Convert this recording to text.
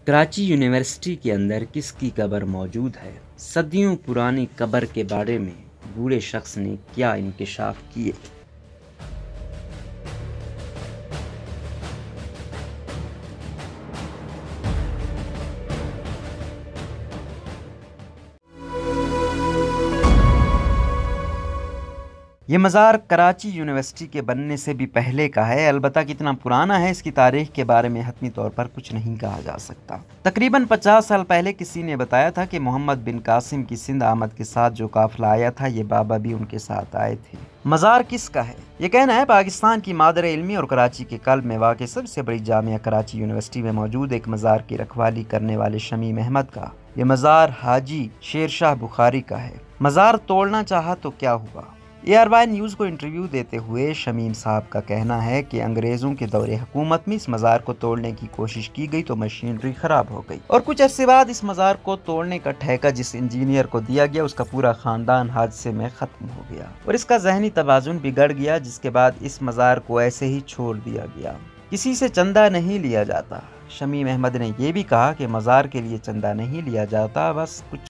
Karachi university کے اندر کس کی قبر موجود ہے؟ صدیوں پرانی قبر کے بارے میں بوڑھے شخص نے کیا انکشاف کیے؟ یہ مزار کراچی یونیورسٹی کے بننے سے بھی پہلے کا ہے، البتہ کتنا پرانا ہے اس کی تاریخ کے بارے میں حتمی طور پر کچھ نہیں کہا جا سکتا۔ تقریباً 50 سال پہلے کسی نے بتایا تھا کہ محمد بن قاسم کی سندھ آمد کے ساتھ جو قافلہ آیا تھا یہ بابا بھی ان کے ساتھ آئے تھے۔ مزار کس کا ہے؟ یہ کہنا ہے پاکستان کی مادر علمی اور کراچی کے قلب میں واقع سب سے بڑی جامعہ کراچی یونیورسٹی میں موجود ایک مزار کی رکھوالی کرنے والے شمیم احمد کا۔ یہ مزار حاجی شیر شاہ بخاری کا ہے۔ مزار توڑنا چاہا تو کیا ہوا؟ ARY نیوز کو انٹرویو دیتے ہوئے شمیم صاحب کا کہنا ہے کہ انگریزوں کے دور حکومت میں اس مزار کو توڑنے کی کوشش کی گئی تو مشینری خراب ہو گئی، اور کچھ عرصے بعد اس مزار کو توڑنے کا ٹھیکہ جس انجینئر کو دیا گیا اس کا پورا خاندان حادثے میں ختم ہو گیا اور اس کا ذہنی توازن بگڑ گیا، جس کے بعد اس مزار کو ایسے ہی چھوڑ دیا گیا۔ کسی سے چندہ نہیں لیا جاتا۔ شمیم احمد نے یہ بھی کہا کہ مزار کے لیے چندہ نہیں لیا جاتا، بس کچھ